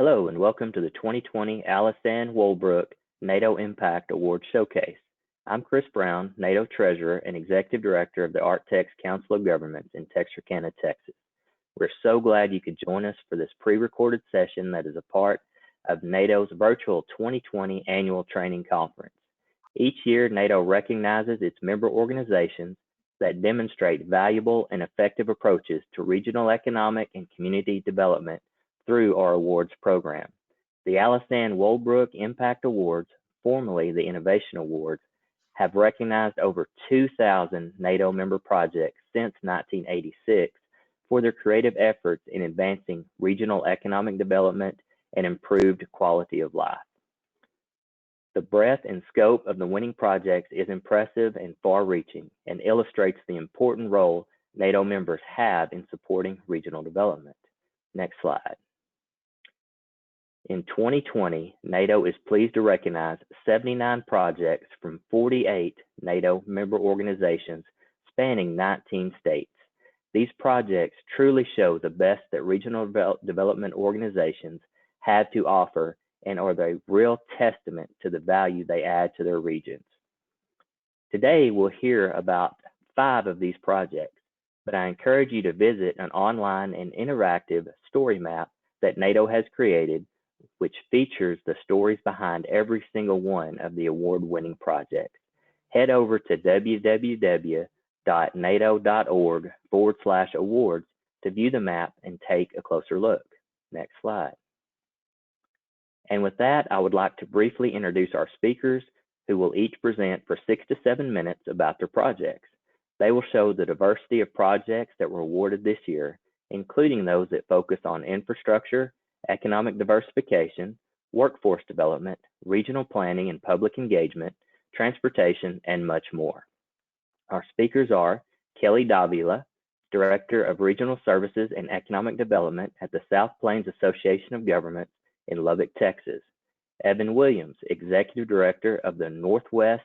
Hello and welcome to the 2020 Aliceann Wohlbruck NADO Impact Awards Showcase. I'm Chris Brown, NADO Treasurer and Executive Director of the Arctex Council of Governments in Texarkana, Texas. We're so glad you could join us for this pre-recorded session that is a part of NADO's virtual 2020 Annual Training Conference. Each year, NADO recognizes its member organizations that demonstrate valuable and effective approaches to regional economic and community development through our awards program. The Aliceann Wohlbruck Impact Awards, formerly the Innovation Awards, have recognized over 2,000 NADO member projects since 1986 for their creative efforts in advancing regional economic development and improved quality of life. The breadth and scope of the winning projects is impressive and far-reaching and illustrates the important role NADO members have in supporting regional development. Next slide. In 2020, NADO is pleased to recognize 79 projects from 48 NADO member organizations spanning 19 states. These projects truly show the best that regional development organizations have to offer and are the real testament to the value they add to their regions. Today, we'll hear about 5 of these projects, but I encourage you to visit an online and interactive story map that NADO has created, which features the stories behind every single one of the award-winning projects. Head over to www.nado.org/awards to view the map and take a closer look. Next slide. And with that, I would like to briefly introduce our speakers, who will each present for 6 to 7 minutes about their projects. They will show the diversity of projects that were awarded this year, including those that focus on infrastructure, economic diversification, workforce development, regional planning and public engagement, transportation, and much more. Our speakers are Kelly Davila, Director of Regional Services and Economic Development at the South Plains Association of Governments in Lubbock, Texas; Evan Williams, Executive Director of the Northwest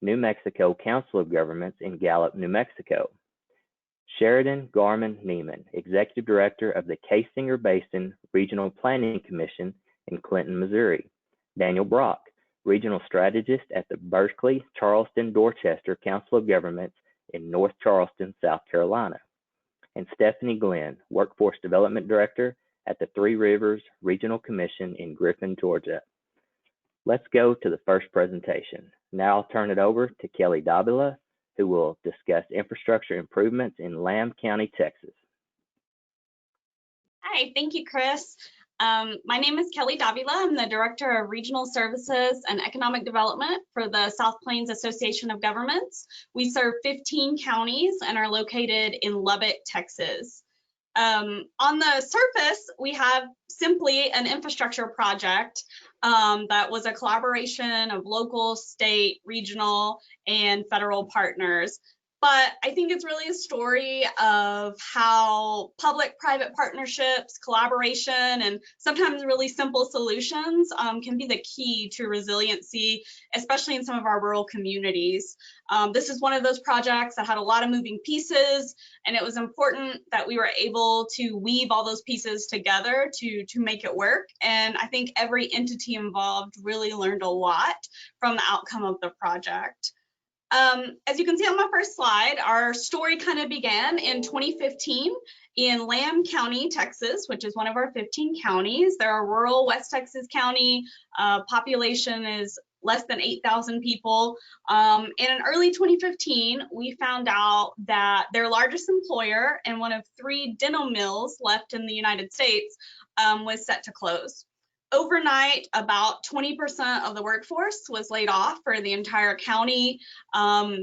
New Mexico Council of Governments in Gallup, New Mexico; Sheridan Garman-Neeman, Executive Director of the Kaysinger Basin Regional Planning Commission in Clinton, Missouri; Daniel Brock, Regional Strategist at the Berkeley, Charleston, Dorchester Council of Governments in North Charleston, South Carolina; and Stephanie Glenn, Workforce Development Director at the Three Rivers Regional Commission in Griffin, Georgia. Let's go to the first presentation. Now I'll turn it over to Kelly Davila, who will discuss infrastructure improvements in Lamb County, Texas. Hi, thank you, Chris. My name is Kelly Davila. I'm the Director of Regional Services and Economic Development for the South Plains Association of Governments. We serve 15 counties and are located in Lubbock, Texas. On the surface, we have simply an infrastructure project that was a collaboration of local, state, regional, and federal partners. But I think it's really a story of how public-private partnerships, collaboration, and sometimes really simple solutions can be the key to resiliency, especially in some of our rural communities. This is one of those projects that had a lot of moving pieces, and it was important that we were able to weave all those pieces together to make it work. And I think every entity involved really learned a lot from the outcome of the project. As you can see on my first slide, our story kind of began in 2015 in Lamb County, Texas, which is one of our 15 counties. They're a rural West Texas county. Population is less than 8,000 people. And in early 2015, we found out that their largest employer and one of 3 dental mills left in the United States was set to close. Overnight, about 20% of the workforce was laid off for the entire county.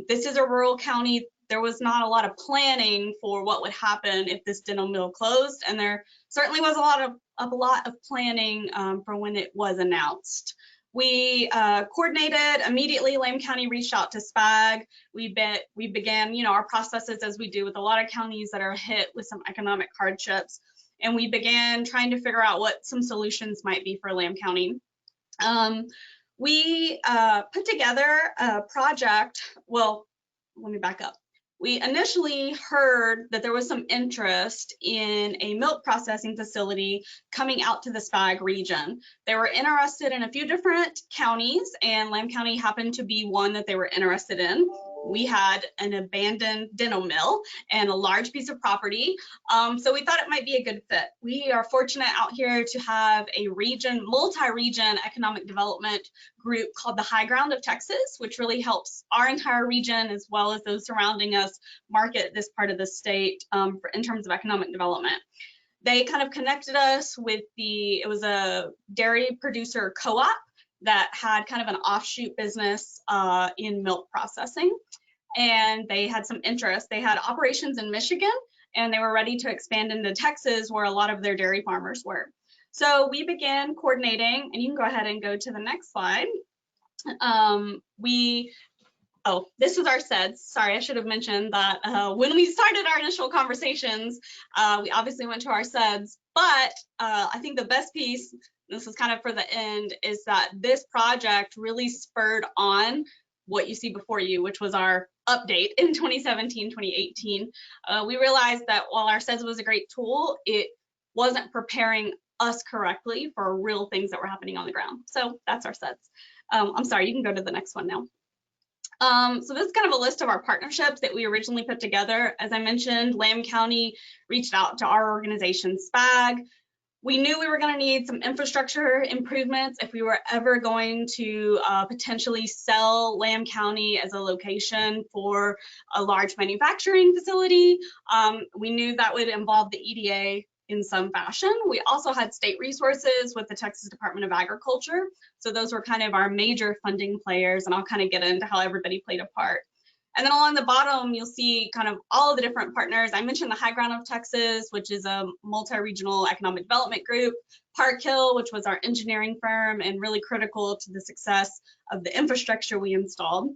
This is a rural county. There was not a lot of planning for what would happen if this dental mill closed, and there certainly was a lot of planning for when it was announced. We coordinated immediately. Lamb County reached out to SPAG. We began, our processes as we do with a lot of counties that are hit with some economic hardships. And we began trying to figure out what some solutions might be for Lamb County. We put together a project. Well, let me back up. We initially heard that there was some interest in a milk processing facility coming out to the SPAG region. They were interested in a few different counties, and Lamb County happened to be one that they were interested in. We had an abandoned dental mill and a large piece of property, so we thought it might be a good fit. We are fortunate out here to have a multi-region economic development group called the High Ground of Texas, which really helps our entire region as well as those surrounding us market this part of the state in terms of economic development. They kind of connected us with it was a dairy producer co-op that had kind of an offshoot business in milk processing, and they had some interest. They had operations in Michigan, and they were ready to expand into Texas, where a lot of their dairy farmers were. So we began coordinating, and you can go ahead and go to the next slide. This was our SEDS. Sorry, I should have mentioned that when we started our initial conversations, we obviously went to our SEDS, but I think the best piece, this is kind of for the end, is that this project really spurred on what you see before you, which was our update in 2017, 2018. We realized that while our SEDS was a great tool, it wasn't preparing us correctly for real things that were happening on the ground. So that's our SEDS. I'm sorry, you can go to the next one now. So this is kind of a list of our partnerships that we originally put together. As I mentioned, Lamb County reached out to our organization, SPAG. We knew we were going to need some infrastructure improvements if we were ever going to potentially sell Lamb County as a location for a large manufacturing facility. We knew that would involve the EDA in some fashion. We also had state resources with the Texas Department of Agriculture. So those were kind of our major funding players, and I'll kind of get into how everybody played a part. And then along the bottom, you'll see kind of all of the different partners. I mentioned the High Ground of Texas, which is a multi-regional economic development group, Park Hill, which was our engineering firm and really critical to the success of the infrastructure we installed.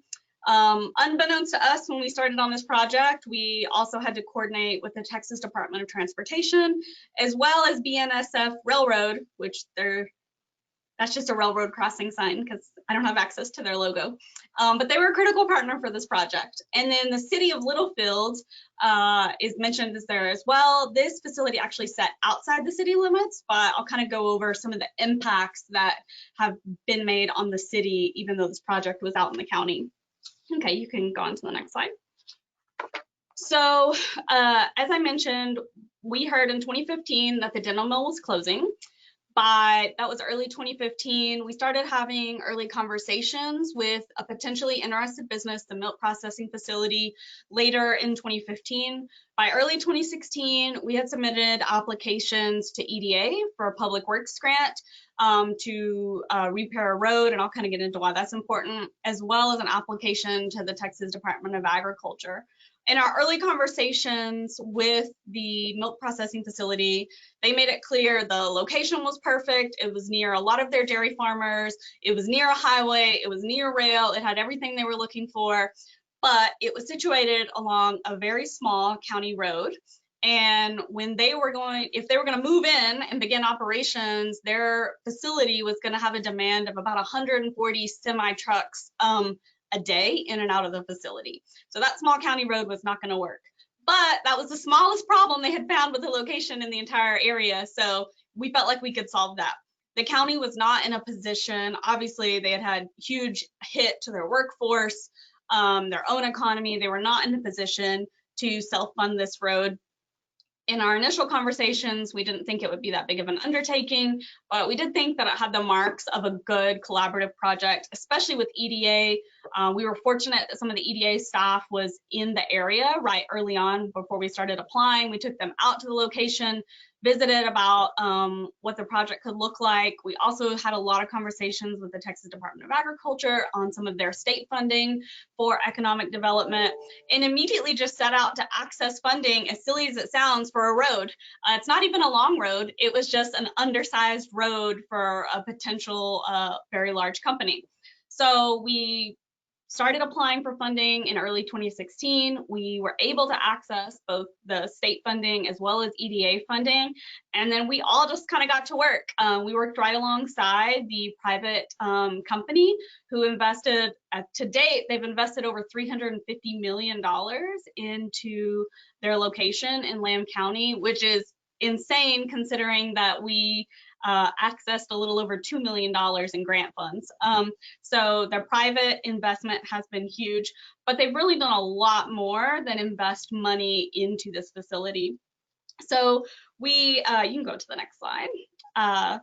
Unbeknownst to us, when we started on this project, we also had to coordinate with the Texas Department of Transportation, as well as BNSF Railroad, which that's just a railroad crossing sign because I don't have access to their logo. But they were a critical partner for this project. And then the city of Littlefield is mentioned as there as well. This facility actually set outside the city limits, but I'll kind of go over some of the impacts that have been made on the city, even though this project was out in the county. Okay, you can go on to the next slide. So as I mentioned, we heard in 2015 that the dental mill was closing. That was early 2015. We started having early conversations with a potentially interested business, the milk processing facility, later in 2015. By early 2016, we had submitted applications to EDA for a public works grant to repair a road, and I'll kind of get into why that's important, as well as an application to the Texas Department of Agriculture. In our early conversations with the milk processing facility, they made it clear the location was perfect. It was near a lot of their dairy farmers. It was near a highway. It was near rail. It had everything they were looking for, but it was situated along a very small county road. And when if they were going to move in and begin operations, their facility was going to have a demand of about 140 semi trucks a day in and out of the facility. So that small county road was not going to work. But that was the smallest problem they had found with the location in the entire area. So we felt like we could solve that. The county was not in a position, obviously they had huge hit to their workforce, their own economy. They were not in a position to self-fund this road. In our initial conversations, we didn't think it would be that big of an undertaking, but we did think that it had the marks of a good collaborative project, especially with EDA. We were fortunate that some of the EDA staff was in the area right early on before we started applying. We took them out to the location, visited about what the project could look like. We also had a lot of conversations with the Texas Department of Agriculture on some of their state funding for economic development, and immediately just set out to access funding, as silly as it sounds, for a road. It's not even a long road. It was just an undersized road for a potential very large company. So we started applying for funding in early 2016. We were able to access both the state funding as well as EDA funding. And then we all just kind of got to work. We worked right alongside the private company who invested, to date, they've invested over $350 million into their location in Lamb County, which is insane considering that we accessed a little over $2 million in grant funds. So their private investment has been huge, but they've really done a lot more than invest money into this facility. So we, you can go to the next slide.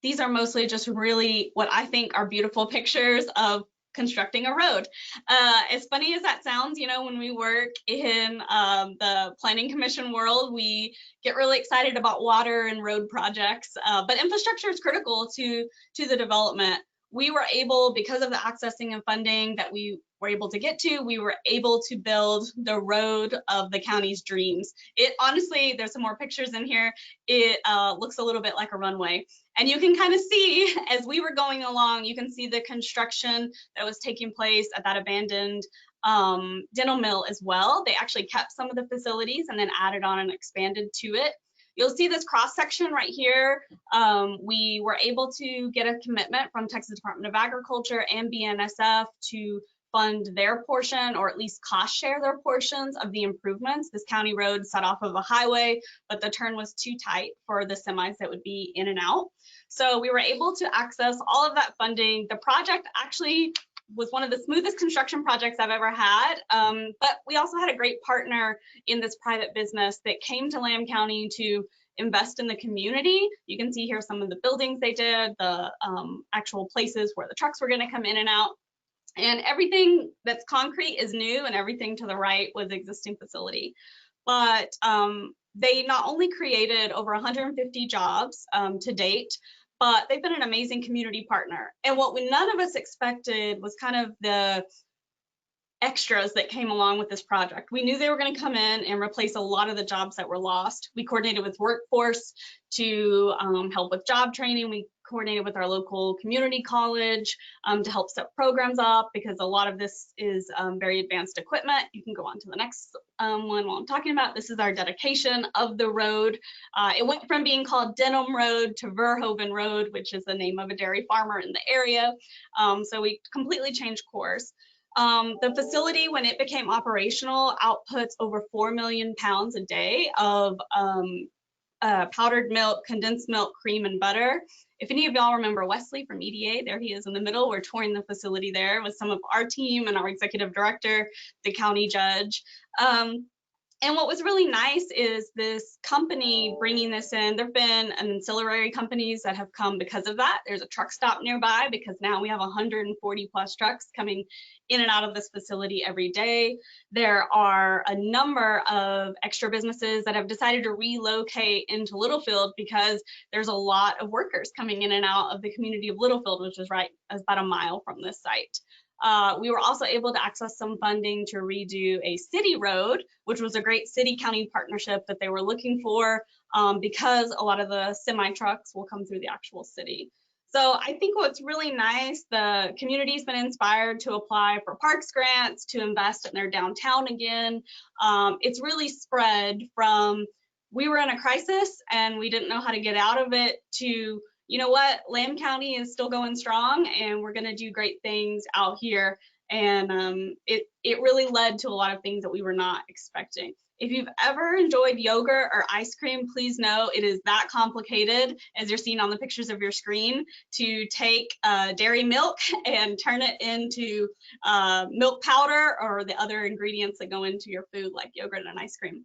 These are mostly just really what I think are beautiful pictures of constructing a road. As funny as that sounds, you know, when we work in the planning commission world, we get really excited about water and road projects, but infrastructure is critical to the development. We were able, because of the accessing and funding that we were able to get to, we were able to build the road of the county's dreams. It honestly, there's some more pictures in here. It looks a little bit like a runway. And you can kind of see, as we were going along, you can see the construction that was taking place at that abandoned dental mill as well. They actually kept some of the facilities and then added on and expanded to it. You'll see this cross section right here. We were able to get a commitment from Texas Department of Agriculture and BNSF to fund their portion, or at least cost share their portions of the improvements. This county road set off of a highway, but the turn was too tight for the semis that would be in and out. So we were able to access all of that funding. The project actually was one of the smoothest construction projects I've ever had, but we also had a great partner in this private business that came to Lamb County to invest in the community. You can see here some of the buildings they did, the actual places where the trucks were going to come in and out. And everything that's concrete is new, and everything to the right was existing facility. But they not only created over 150 jobs to date, but they've been an amazing community partner. And what none of us expected was kind of the extras that came along with this project. We knew they were going to come in and replace a lot of the jobs that were lost. We coordinated with workforce to help with job training. We coordinated with our local community college to help set programs up, because a lot of this is very advanced equipment. You can go on to the next one while I'm talking about. This is our dedication of the road. It went from being called Denham Road to Verhoeven Road, which is the name of a dairy farmer in the area. So we completely changed course. The facility, when it became operational, outputs over 4 million pounds a day of powdered milk, condensed milk, cream, and butter. If any of y'all remember Wesley from EDA, there he is in the middle. We're touring the facility there with some of our team and our executive director, the county judge. And what was really nice is this company bringing this in. There have been ancillary companies that have come because of that. There's a truck stop nearby because now we have 140 plus trucks coming in and out of this facility every day. There are a number of extra businesses that have decided to relocate into Littlefield because there's a lot of workers coming in and out of the community of Littlefield, which is about a mile from this site. We were also able to access some funding to redo a city road, which was a great city-county partnership that they were looking for, because a lot of the semi-trucks will come through the actual city. So I think what's really nice, the community's been inspired to apply for parks grants, to invest in their downtown again. It's really spread from, we were in a crisis and we didn't know how to get out of it, to, you know what, Lamb County is still going strong and we're gonna do great things out here. And it really led to a lot of things that we were not expecting. If you've ever enjoyed yogurt or ice cream, please know it is that complicated, as you're seeing on the pictures of your screen, to take dairy milk and turn it into milk powder or the other ingredients that go into your food like yogurt and ice cream.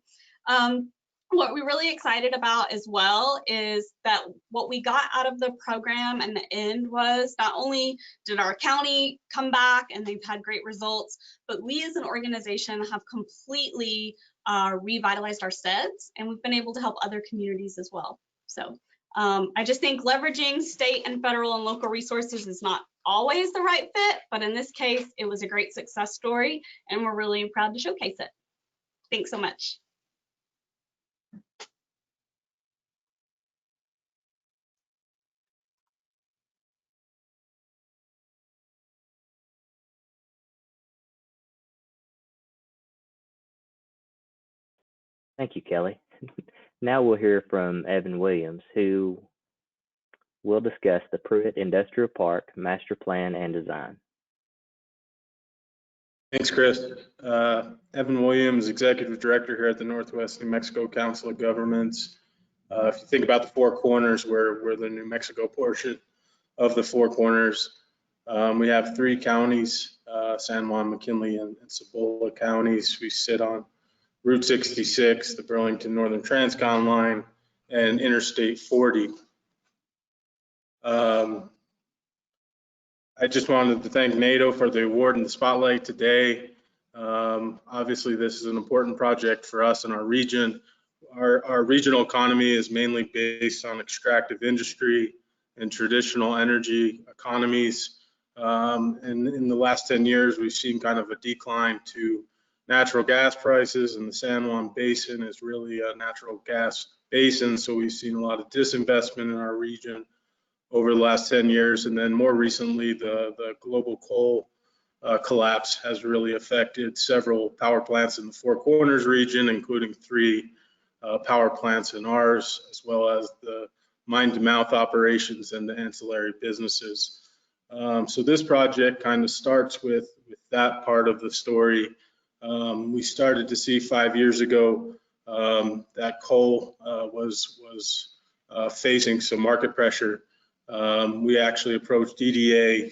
What we're really excited about as well is that what we got out of the program in the end was, not only did our county come back and they've had great results, but we as an organization have completely revitalized our SEDS, and we've been able to help other communities as well. So I just think leveraging state and federal and local resources is not always the right fit, but in this case, it was a great success story, and we're really proud to showcase it. Thanks so much. Thank you, Kelly. Now we'll hear from Evan Williams, who will discuss the Prewitt Industrial Park Master Plan and Design. Thanks, Chris. Evan Williams, Executive Director here at the Northwest New Mexico Council of Governments. If you think about the Four Corners, we're the New Mexico portion of the Four Corners. We have 3 counties, San Juan, McKinley, and Cibola counties. We sit on Route 66, the Burlington Northern Transcon line, and Interstate 40. I just wanted to thank NADO for the award and the spotlight today. Obviously, this is an important project for us in our region. Our regional economy is mainly based on extractive industry and traditional energy economies. And in the last 10 years, we've seen kind of a decline to natural gas prices, and the San Juan Basin is really a natural gas basin. So we've seen a lot of disinvestment in our region over the last 10 years. And then more recently, the global coal collapse has really affected several power plants in the Four Corners region, including 3 power plants in ours, as well as the mine-to-mouth operations and the ancillary businesses. So this project kind of starts with that part of the story. We started to see 5 years ago that coal was facing some market pressure. We actually approached EDA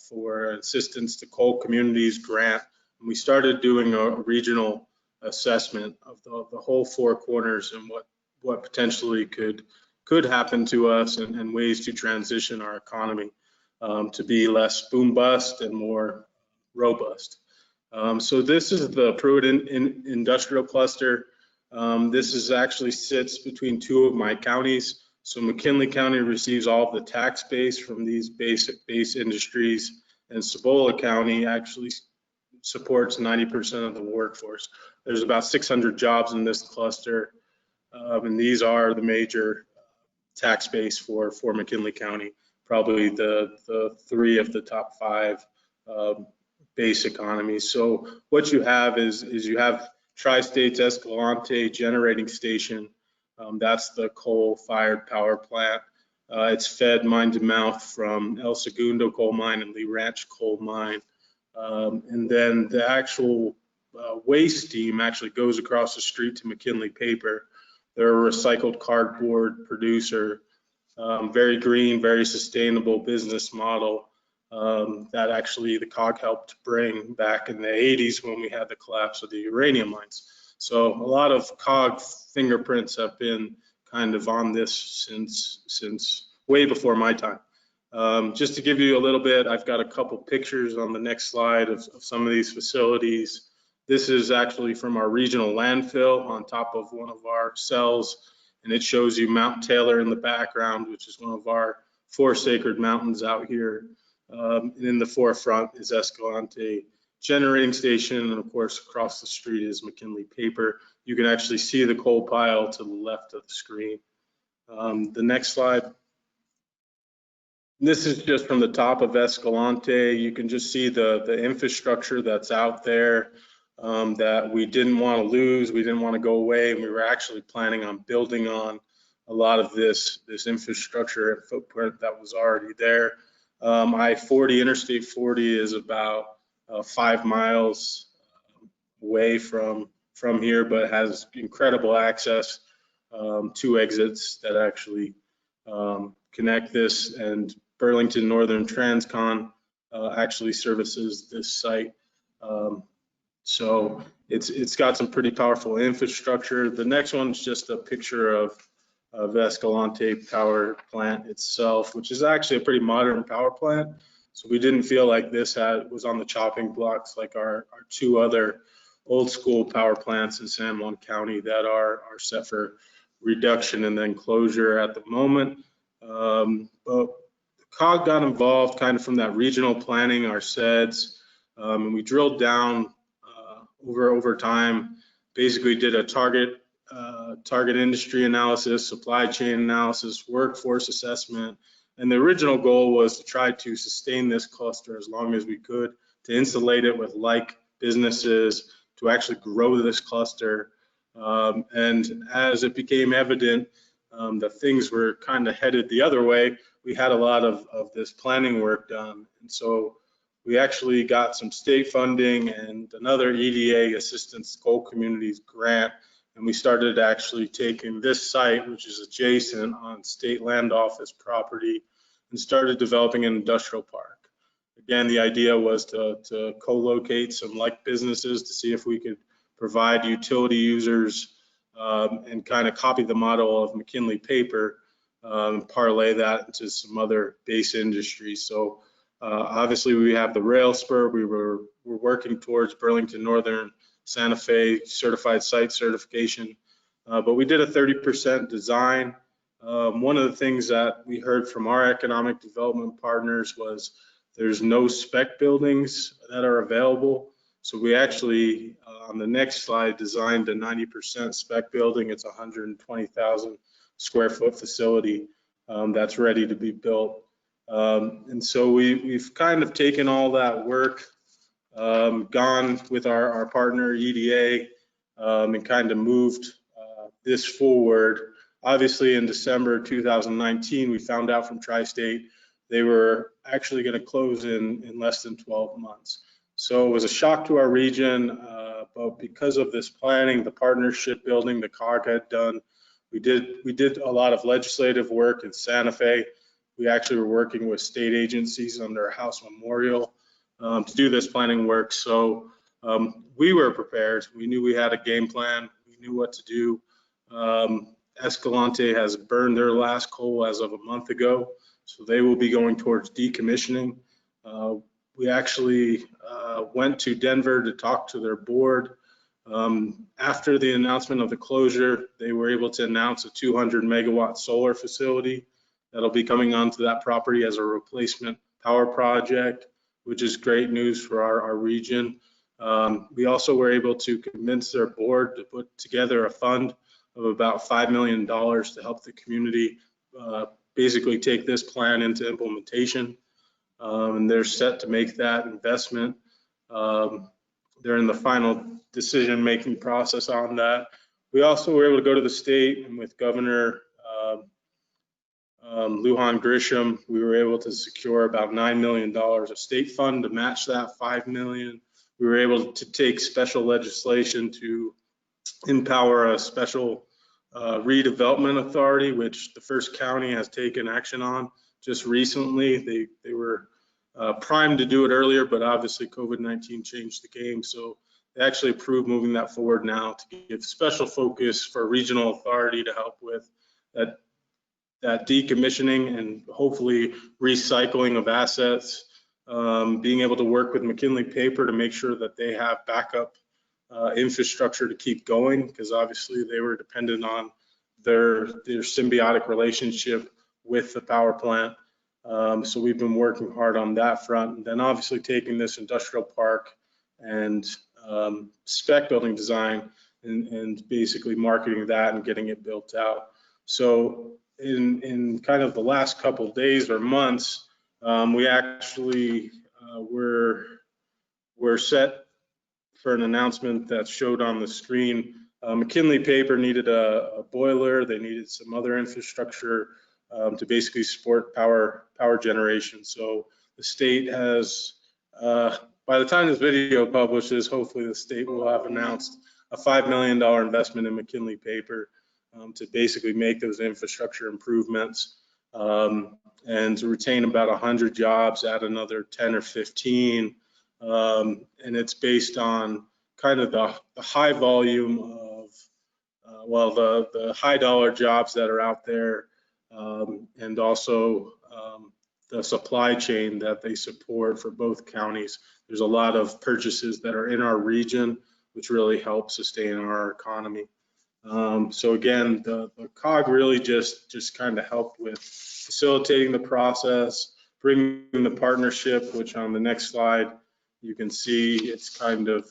for assistance to coal communities grant, and we started doing a regional assessment of the whole Four Corners and what potentially could happen to us, and ways to transition our economy to be less boom bust and more robust. So this is the Prewitt Industrial Cluster. This actually sits between 2 of my counties. So McKinley County receives all of the tax base from these basic base industries, and Cibola County actually supports 90% of the workforce. There's about 600 jobs in this cluster, and these are the major tax base for McKinley County, probably the 3 of the top 5 base economies. So what you have is you have Tri-States Escalante Generating Station. That's the coal-fired power plant. It's fed mine-to-mouth from El Segundo coal mine and Lee Ranch coal mine. And then the actual waste steam actually goes across the street to McKinley Paper. They're a recycled cardboard producer. Very green, very sustainable business model that actually the COG helped bring back in the 80s when we had the collapse of the uranium mines. So a lot of COG fingerprints have been kind of on this since way before my time. Just to give you a little bit, I've got a couple pictures on the next slide of some of these facilities. This is actually from our regional landfill on top of one of our cells, and it shows you Mount Taylor in the background, which is one of our 4 sacred mountains out here. And in the forefront is Escalante Generating Station, and of course across the street is McKinley Paper. You can actually see the coal pile to the left of the screen. The next slide. This is just from the top of Escalante. You can just see the infrastructure that's out there that we didn't want to lose, we didn't want to go away, and we were actually planning on building on a lot of this infrastructure and footprint that was already there. I-40, Interstate 40 is about 5 miles away from here, but has incredible access, 2 exits that actually connect this, and Burlington Northern Transcon actually services this site. So it's got some pretty powerful infrastructure. The next one's just a picture of Escalante power plant itself, which is actually a pretty modern power plant. So we didn't feel like this was on the chopping blocks like our 2 other old school power plants in San Juan County that are set for reduction and then closure at the moment. But COG got involved kind of from that regional planning, our SEDS, and we drilled down over time, basically did a target industry analysis, supply chain analysis, workforce assessment, and the original goal was to try to sustain this cluster as long as we could, to insulate it with like businesses, to actually grow this cluster. And as it became evident that things were kind of headed the other way, we had a lot of this planning work done. And so we actually got some state funding and another EDA Assistance Goal Communities grant. And we started actually taking this site, which is adjacent on state land office property, and started developing an industrial park. Again, the idea was to co-locate some like businesses to see if we could provide utility users and kind of copy the model of McKinley paper, parlay that into some other base industries. So obviously we have the rail spur. We're working towards Burlington Northern Santa Fe certified site certification, but we did a 30% design. One of the things that we heard from our economic development partners was there's no spec buildings that are available. So we actually, on the next slide, designed a 90% spec building. It's a 120,000 square foot facility that's ready to be built. And so we've kind of taken all that work, gone with our partner EDA, and kind of moved this forward. Obviously in December 2019, we found out from Tri-State they were actually going to close in less than 12 months. So it was a shock to our region, but because of this planning, the partnership building the COG had done, we did a lot of legislative work in Santa Fe. We actually were working with state agencies under House Memorial to do this planning work. So we were prepared. We knew we had a game plan. We knew what to do. Escalante has burned their last coal as of a month ago, so they will be going towards decommissioning. We actually went to Denver to talk to their board. After the announcement of the closure, they were able to announce a 200 megawatt solar facility that'll be coming onto that property as a replacement power project, which is great news for our region. We also were able to convince their board to put together a fund of about $5 million to help the community basically take this plan into implementation. And they're set to make that investment. They're in the final decision-making process on that. We also were able to go to the state, and with Governor Lujan Grisham, we were able to secure about $9 million of state fund to match that $5 million. We were able to take special legislation to empower a special redevelopment authority, which the first county has taken action on just recently. They were primed to do it earlier, but obviously COVID-19 changed the game. So they actually approved moving that forward now to give special focus for regional authority to help with that decommissioning and hopefully recycling of assets, being able to work with McKinley Paper to make sure that they have backup infrastructure to keep going, because obviously they were dependent on their symbiotic relationship with the power plant. So we've been working hard on that front, and then obviously taking this industrial park and spec building design and basically marketing that and getting it built out. So in kind of the last couple of days or months, we actually were set for an announcement that showed on the screen. McKinley Paper needed a boiler. They needed some other infrastructure to basically support power generation. So the state has, by the time this video publishes, hopefully the state will have announced a $5 million investment in McKinley Paper to basically make those infrastructure improvements and to retain about 100 jobs, add another 10 or 15. And it's based on kind of the high volume of, the high dollar jobs that are out there, and also the supply chain that they support for both counties. There's a lot of purchases that are in our region, which really help sustain our economy. So again, the COG really just kind of helped with facilitating the process, bringing the partnership, which on the next slide, you can see it's kind of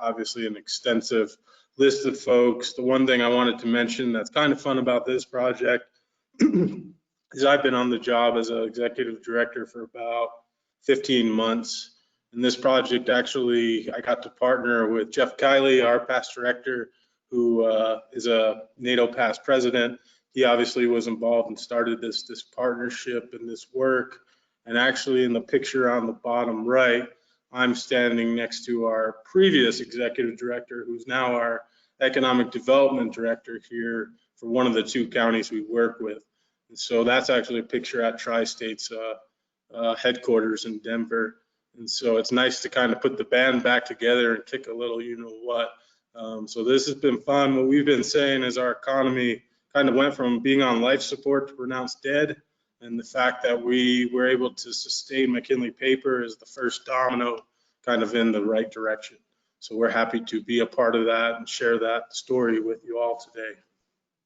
obviously an extensive list of folks. The one thing I wanted to mention that's kind of fun about this project is I've been on the job as an executive director for about 15 months. In this project, actually, I got to partner with Jeff Kiley, our past director, who is a NATO past president. He obviously was involved and started this partnership and this work. And actually in the picture on the bottom right, I'm standing next to our previous executive director, who's now our economic development director here for one of the 2 counties we work with. And so that's actually a picture at Tri-State's headquarters in Denver. And so it's nice to kind of put the band back together and kick a little you know what. So this has been fun. What we've been saying is our economy kind of went from being on life support to pronounced dead. And the fact that we were able to sustain McKinley paper is the first domino kind of in the right direction. So we're happy to be a part of that and share that story with you all today.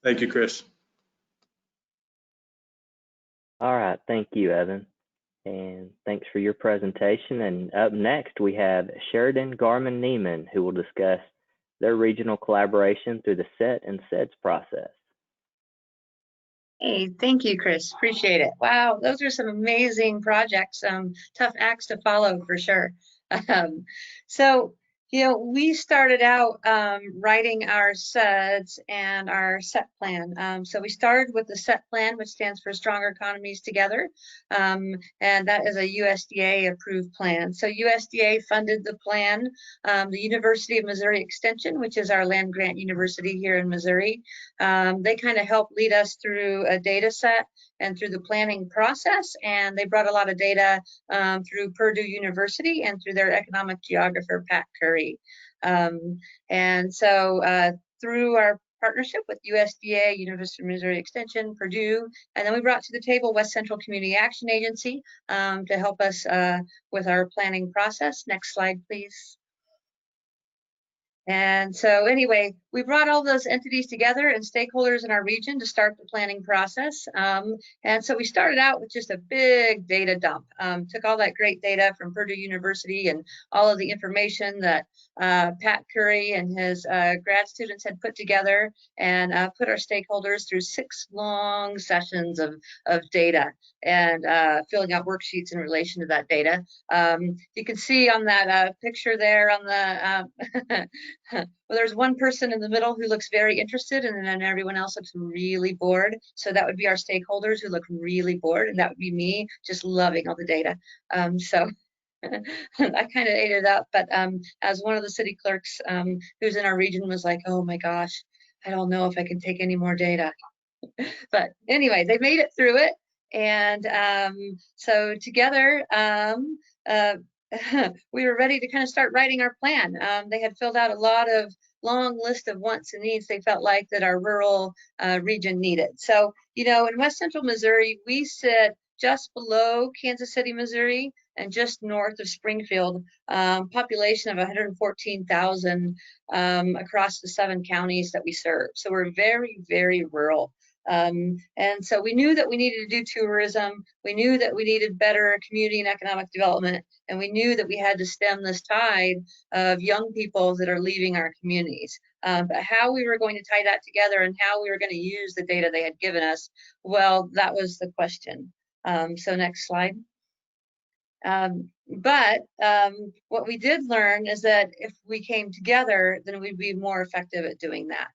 Thank you, Chris. All right, thank you, Evan. And thanks for your presentation. And up next, we have Sheridan Garman-Neeman, who will discuss their regional collaboration through the SET and SEDS process. Hey, thank you, Chris. Appreciate it. Wow, those are some amazing projects. Tough acts to follow for sure. So, you know, we started out writing our SEDS and our SET plan. So we started with the SET plan, which stands for Stronger Economies Together, and that is a USDA approved plan. So USDA funded the plan. The University of Missouri Extension, which is our land grant university here in Missouri, they kind of helped lead us through a data set and through the planning process, and they brought a lot of data through Purdue University and through their economic geographer, Pat Curry. And so through our partnership with USDA, University of Missouri Extension, Purdue, and then we brought to the table West Central Community Action Agency to help us with our planning process. Next slide, please. And so anyway, we brought all those entities together and stakeholders in our region to start the planning process. And so we started out with just a big data dump, took all that great data from Purdue University and all of the information that Pat Curry and his grad students had put together, and put our stakeholders through 6 long sessions of data and filling out worksheets in relation to that data. You can see on that picture there on the well, there's one person in the middle who looks very interested, and then everyone else looks really bored. So that would be our stakeholders who look really bored, and that would be me just loving all the data. So I kind of ate it up, but as one of the city clerks who's in our region was like, oh my gosh, I don't know if I can take any more data. But anyway, they made it through it. And so together, we were ready to kind of start writing our plan. They had filled out a lot of long list of wants and needs they felt like that our rural region needed. So, you know, in West Central Missouri, we sit just below Kansas City, Missouri, and just north of Springfield, population of 114,000 across the 7 counties that we serve. So we're very, very rural. And so we knew that we needed to do tourism. We knew that we needed better community and economic development. And we knew that we had to stem this tide of young people that are leaving our communities. But how we were going to tie that together and how we were going to use the data they had given us, well, that was the question. So next slide. But what we did learn is that if we came together, then we'd be more effective at doing that.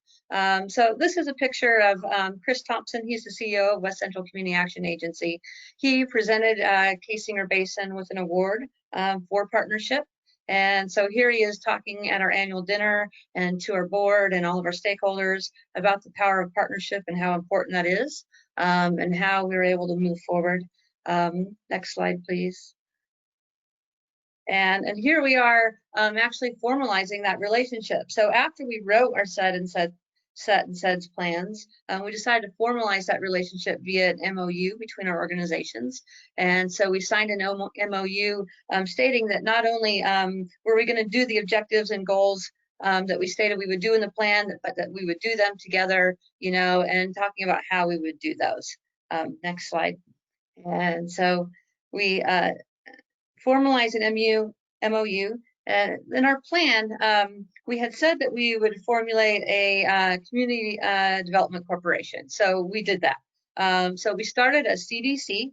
So this is a picture of Chris Thompson. He's the CEO of West Central Community Action Agency. He presented Kaysinger Basin with an award for partnership. And so here he is talking at our annual dinner and to our board and all of our stakeholders about the power of partnership and how important that is, and how we were able to move forward. Next slide, please. And here we are actually formalizing that relationship. So after we wrote our SET and SEDS plans, we decided to formalize that relationship via an MOU between our organizations. And so we signed an MOU stating that not only were we going to do the objectives and goals that we stated we would do in the plan, but that we would do them together, you know, and talking about how we would do those. Next slide. And so we formalize an MOU. In our plan, we had said that we would formulate a community development corporation. So we did that. So we started a CDC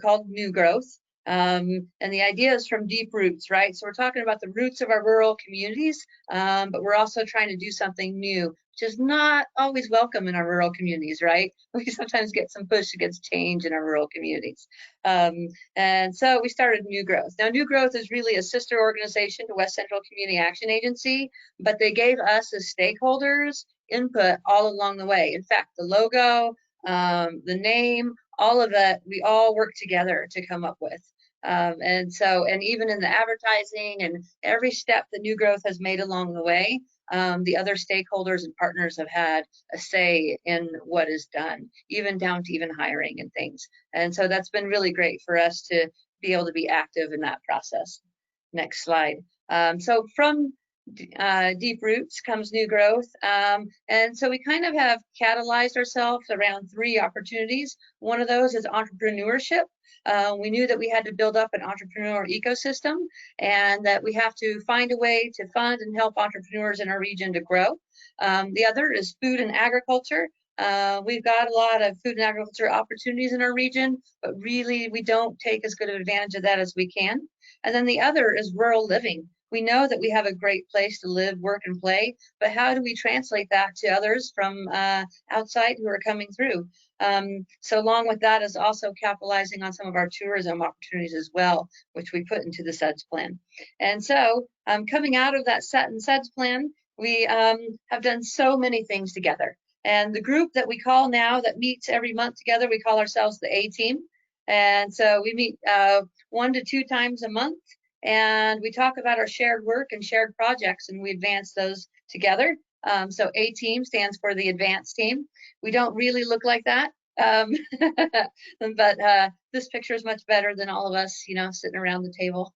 called New Growth. And the idea is from deep roots, right? So we're talking about the roots of our rural communities, but we're also trying to do something new, which is not always welcome in our rural communities, right? We sometimes get some push against change in our rural communities. And so we started New Growth. Now, New Growth is really a sister organization to West Central Community Action Agency, but they gave us as stakeholders input all along the way. In fact, the logo, the name, all of that, we all worked together to come up with. And even in the advertising and every step that New Growth has made along the way, the other stakeholders and partners have had a say in what is done, even down to even hiring and things. And so that's been really great for us to be able to be active in that process. Next slide. So from deep roots comes New Growth. And so we kind of have catalyzed ourselves around 3 opportunities. One of those is entrepreneurship. We knew that we had to build up an entrepreneur ecosystem and that we have to find a way to fund and help entrepreneurs in our region to grow. The other is food and agriculture. We've got a lot of food and agriculture opportunities in our region, but really we don't take as good of advantage of that as we can. And then the other is rural living. We know that we have a great place to live, work, and play, but how do we translate that to others from outside who are coming through? So along with that is also capitalizing on some of our tourism opportunities as well, which we put into the SEDS plan. And so coming out of that SEDS plan, we have done so many things together. And the group that we call now that meets every month together, we call ourselves the A-Team. And so we meet 1 to 2 times a month. And we talk about our shared work and shared projects, and we advance those together. So A-Team stands for the advanced team. We don't really look like that, but this picture is much better than all of us, you know, sitting around the table,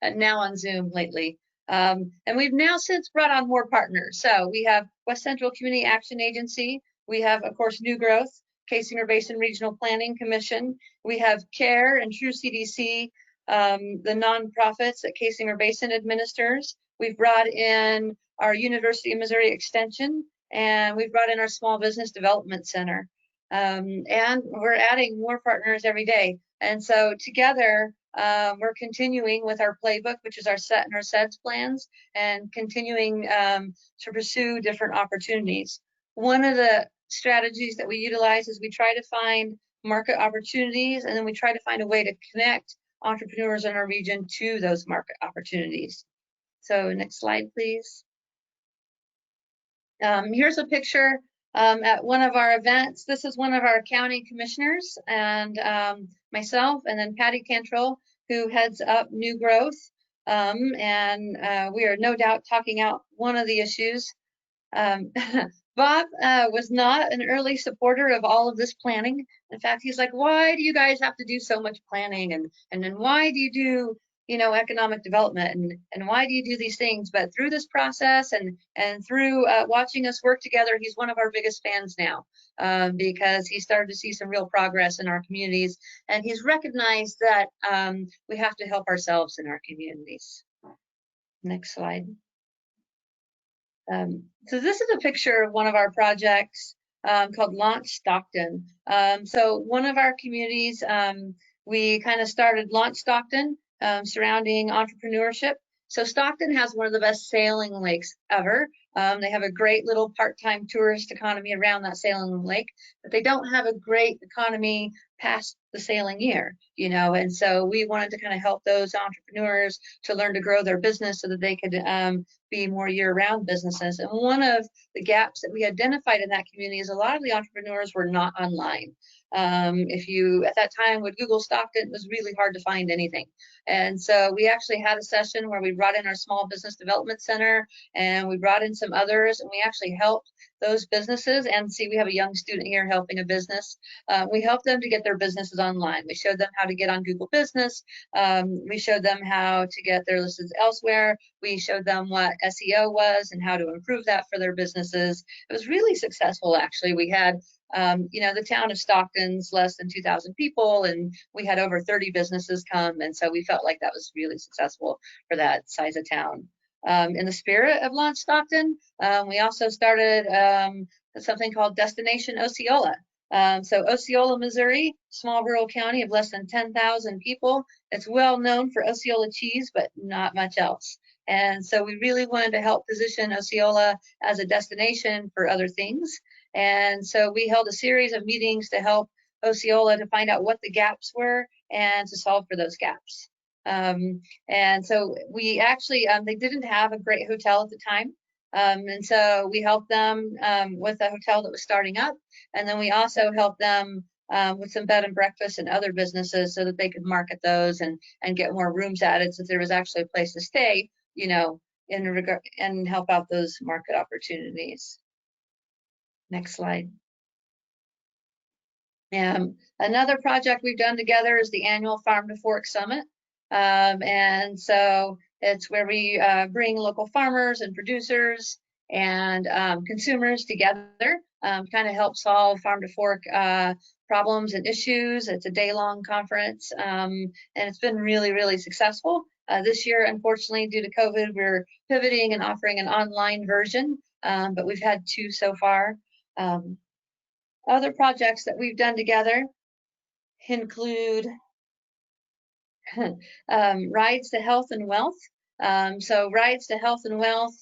and now on Zoom lately. And we've now since brought on more partners. So we have West Central Community Action Agency. We have, of course, New Growth, Kaysinger Basin Regional Planning Commission. We have CARE and True CDC, the nonprofits that Kaysinger Basin administers. We've brought in our University of Missouri Extension, and we've brought in our Small Business Development Center. And we're adding more partners every day. And so together, we're continuing with our playbook, which is our SET and our SEDS plans, and continuing to pursue different opportunities. One of the strategies that we utilize is we try to find market opportunities, and then we try to find a way to connect entrepreneurs in our region to those market opportunities. So next slide, please. Here's a picture at one of our events. This is one of our county commissioners and myself, and then Patty Cantrell, who heads up New Growth. And we are no doubt talking out one of the issues. Bob was not an early supporter of all of this planning. In fact, he's like, why do you guys have to do so much planning? And then why do you do, you know, economic development? And why do you do these things? But through this process and through watching us work together, he's one of our biggest fans now because he started to see some real progress in our communities. And he's recognized that we have to help ourselves in our communities. Next slide. So this is a picture of one of our projects called Launch Stockton. So one of our communities, we kind of started Launch Stockton surrounding entrepreneurship. So Stockton has one of the best sailing lakes ever. They have a great little part-time tourist economy around that sailing lake, but they don't have a great economy past the sailing year, you know, and so we wanted to kind of help those entrepreneurs to learn to grow their business so that they could be more year-round businesses. And one of the gaps that we identified in that community is a lot of the entrepreneurs were not online. If you, at that time, would Google Stockton, it was really hard to find anything. And so we actually had a session where we brought in our Small Business Development Center, and we brought in some others, and we actually helped those businesses. And see, we have a young student here helping a business. We helped them to get their businesses online. We showed them how to get on Google Business. We showed them how to get their listings elsewhere. We showed them what SEO was and how to improve that for their businesses. It was really successful, actually. We had you know, the town of Stockton's less than 2,000 people, and we had over 30 businesses come, and so we felt like that was really successful for that size of town. In the spirit of Launch Stockton, we also started something called Destination Osceola. So Osceola, Missouri, small rural county of less than 10,000 people. It's well known for Osceola cheese, but not much else. And so we really wanted to help position Osceola as a destination for other things. And so we held a series of meetings to help Osceola to find out what the gaps were and to solve for those gaps. And so we actually, they didn't have a great hotel at the time. And so we helped them with a hotel that was starting up. And then we also helped them with some bed and breakfast and other businesses so that they could market those and get more rooms added so there was actually a place to stay, you know, in regard and help out those market opportunities. Next slide. Another project we've done together is the annual Farm to Fork Summit. And so it's where we bring local farmers and producers and consumers together, kind of help solve farm to fork problems and issues. It's a day-long conference, and it's been really, really successful. This year, unfortunately, due to COVID, we're pivoting and offering an online version, but we've had 2 so far. Other projects that we've done together include Rides to Health and Wealth. So Rides to Health and Wealth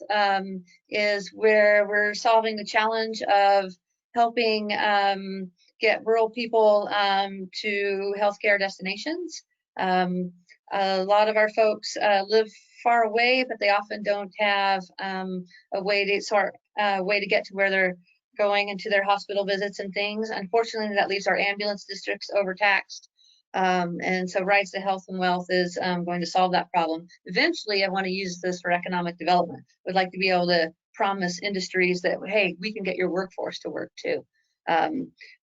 is where we're solving the challenge of helping get rural people to healthcare destinations. A lot of our folks live far away, but they often don't have a way to get to where they're going into their hospital visits and things. Unfortunately, that leaves our ambulance districts overtaxed. And so Rides to Health and Wealth is going to solve that problem. Eventually, I want to use this for economic development. Would like to be able to promise industries that, hey, we can get your workforce to work too.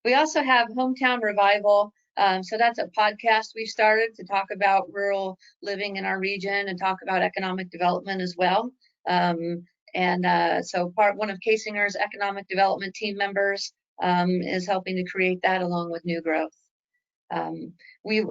We also have Hometown Revival. So that's a podcast we started to talk about rural living in our region and talk about economic development as well. So one of Kaysinger's economic development team members is helping to create that along with New Growth. We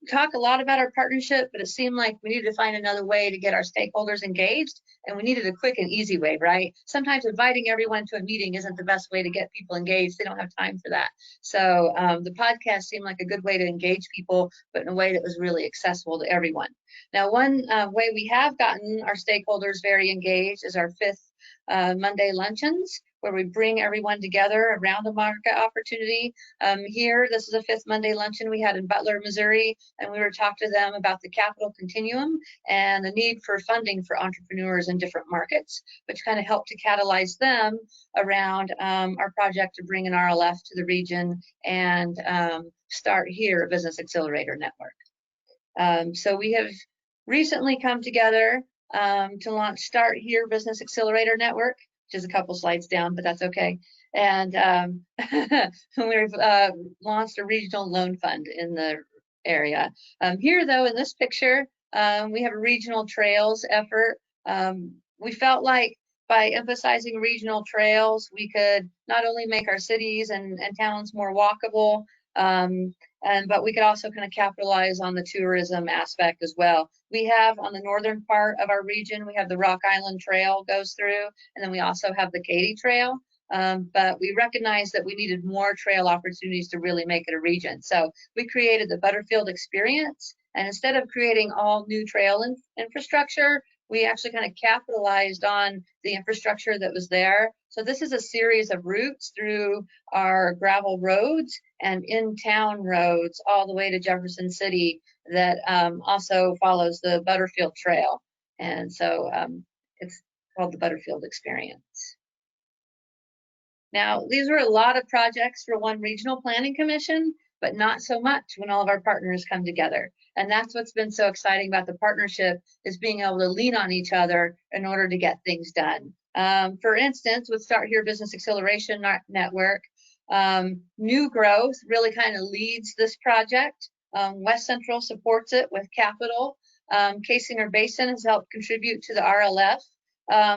talk a lot about our partnership, but it seemed like we needed to find another way to get our stakeholders engaged, and we needed a quick and easy way, right? Sometimes inviting everyone to a meeting isn't the best way to get people engaged. They don't have time for that. So the podcast seemed like a good way to engage people, but in a way that was really accessible to everyone. Now, one way we have gotten our stakeholders very engaged is our 5th Monday luncheons, where we bring everyone together around a market opportunity. Here, this is a 5th Monday luncheon we had in Butler, Missouri, and we were talking to them about the capital continuum and the need for funding for entrepreneurs in different markets, which kind of helped to catalyze them around our project to bring an RLF to the region and start here a Business Accelerator Network. So we have recently come together to launch Start Here Business Accelerator Network, which is a couple slides down, but that's okay. And we've launched a regional loan fund in the area. Here, though, in this picture, we have a regional trails effort. We felt like by emphasizing regional trails, we could not only make our cities and towns more walkable, but we could also kind of capitalize on the tourism aspect as well. We have on the northern part of our region, we have the Rock Island Trail goes through, and then we also have the Katy Trail. But we recognized that we needed more trail opportunities to really make it a region. So we created the Butterfield Experience, and instead of creating all new trail infrastructure, we actually kind of capitalized on the infrastructure that was there. So this is a series of routes through our gravel roads and in-town roads all the way to Jefferson City that also follows the Butterfield Trail. And so it's called the Butterfield Experience. Now, these were a lot of projects for one regional planning commission, but not so much when all of our partners come together. And that's what's been so exciting about the partnership, is being able to lean on each other in order to get things done. For instance, with Start Here Business Acceleration Network, New Growth really kind of leads this project. West Central supports it with capital. Kaysinger Basin has helped contribute to the RLF.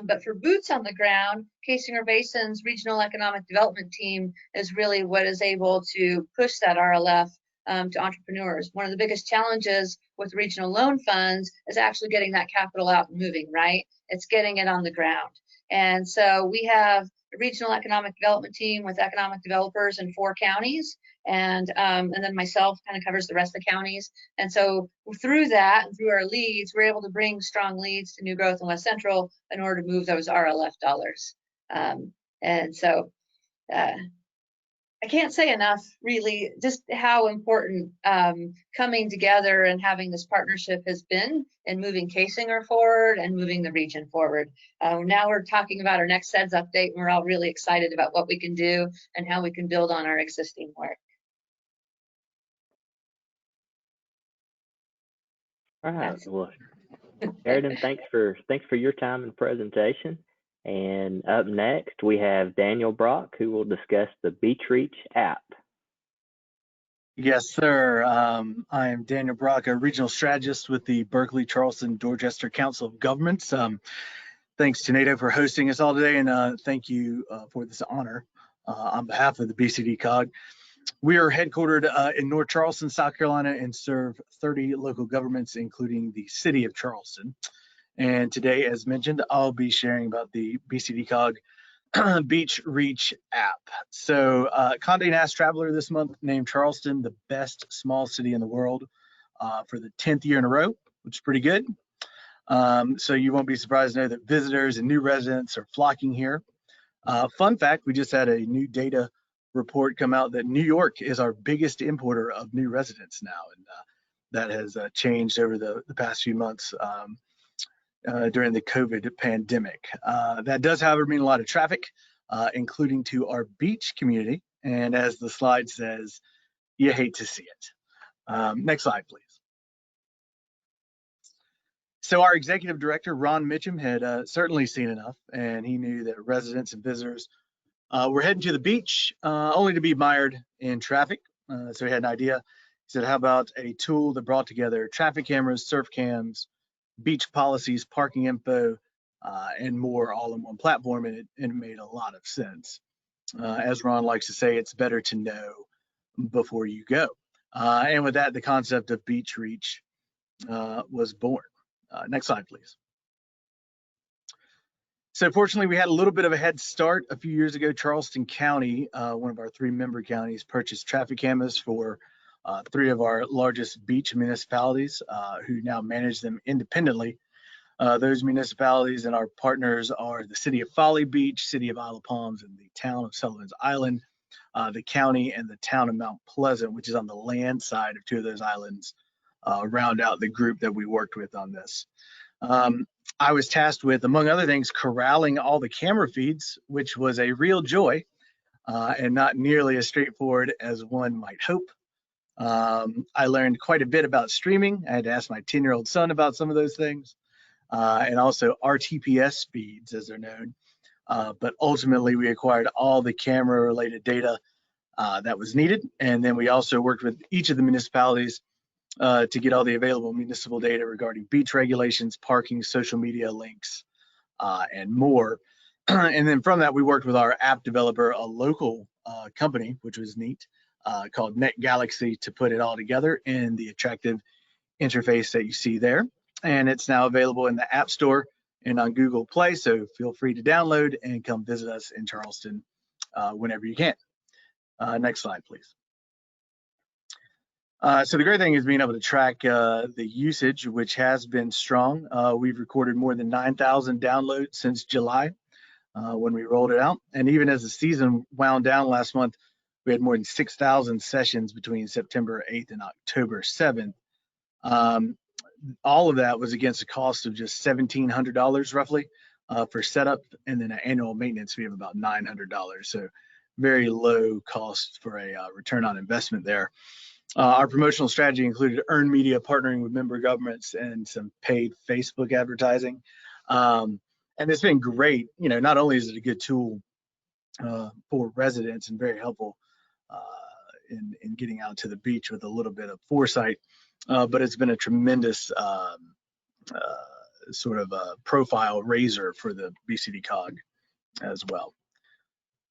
But for boots on the ground, Kaysinger Basin's regional economic development team is really what is able to push that RLF to entrepreneurs. One of the biggest challenges with regional loan funds is actually getting that capital out and moving, right? It's getting it on the ground. And so we have a regional economic development team with economic developers in 4 counties. And then myself kind of covers the rest of the counties. And so through that and through our leads, we're able to bring strong leads to New Growth and West Central in order to move those RLF dollars. And so I can't say enough, really, just how important coming together and having this partnership has been in moving Kaysinger forward and moving the region forward. Now we're talking about our next SEDS update, and we're all really excited about what we can do and how we can build on our existing work. All right. Well, Sheridan, thanks for your time and presentation. And up next, we have Daniel Brock, who will discuss the Beach Reach app. Yes, sir. I am Daniel Brock, a regional strategist with the Berkeley, Charleston, Dorchester Council of Governments. Thanks to NADO for hosting us all today, and thank you for this honor on behalf of the BCDCOG. We are headquartered in North Charleston, South Carolina, and serve 30 local governments, including the city of Charleston. And today, as mentioned, I'll be sharing about the BCDCOG Beach Reach app. So Condé Nast Traveler this month named Charleston the best small city in the world for the 10th year in a row, which is pretty good. So you won't be surprised to know that visitors and new residents are flocking here. Fun fact, we just had a new data report come out that New York is our biggest importer of new residents now, and that has changed over the past few months during the COVID pandemic. That does, however, mean a lot of traffic, including to our beach community, and as the slide says, you hate to see it. Next slide, please. So our executive director, Ron Mitchum, had certainly seen enough, and he knew that residents and visitors were heading to the beach only to be mired in traffic. So he had an idea. He said, how about a tool that brought together traffic cameras, surf cams, beach policies, parking info, and more all in one platform, and it made a lot of sense. As Ron likes to say, it's better to know before you go. And with that, the concept of Beach Reach was born. Next slide, please. So fortunately, we had a little bit of a head start. A few years ago, Charleston County, one of our 3 member counties, purchased traffic cameras for 3 of our largest beach municipalities who now manage them independently. Those municipalities and our partners are the City of Folly Beach, City of Isle of Palms, and the town of Sullivan's Island, the county and the town of Mount Pleasant, which is on the land side of 2 of those islands, round out the group that we worked with on this. I was tasked with, among other things, corralling all the camera feeds, which was a real joy and not nearly as straightforward as one might hope. I learned quite a bit about streaming. I had to ask my 10-year-old son about some of those things, and also RTPS feeds, as they're known. But ultimately, we acquired all the camera-related data that was needed, and then we also worked with each of the municipalities to get all the available municipal data regarding beach regulations, parking, social media links, and more. And then from that, we worked with our app developer, a local company, which was neat, called Net Galaxy, to put it all together in the attractive interface that you see there. And it's now available in the App Store and on Google Play, so feel free to download and come visit us in Charleston whenever you can. Next slide, please. So the great thing is being able to track the usage, which has been strong. We've recorded more than 9,000 downloads since July when we rolled it out. And even as the season wound down last month, we had more than 6,000 sessions between September 8th and October 7th. All of that was against a cost of just $1,700 roughly for setup, and then an annual maintenance fee of about $900. So very low cost for a return on investment there. Our promotional strategy included earned media, partnering with member governments, and some paid Facebook advertising. And it's been great. You know, not only is it a good tool for residents and very helpful in getting out to the beach with a little bit of foresight, but it's been a tremendous sort of a profile raiser for the BCDCOG as well.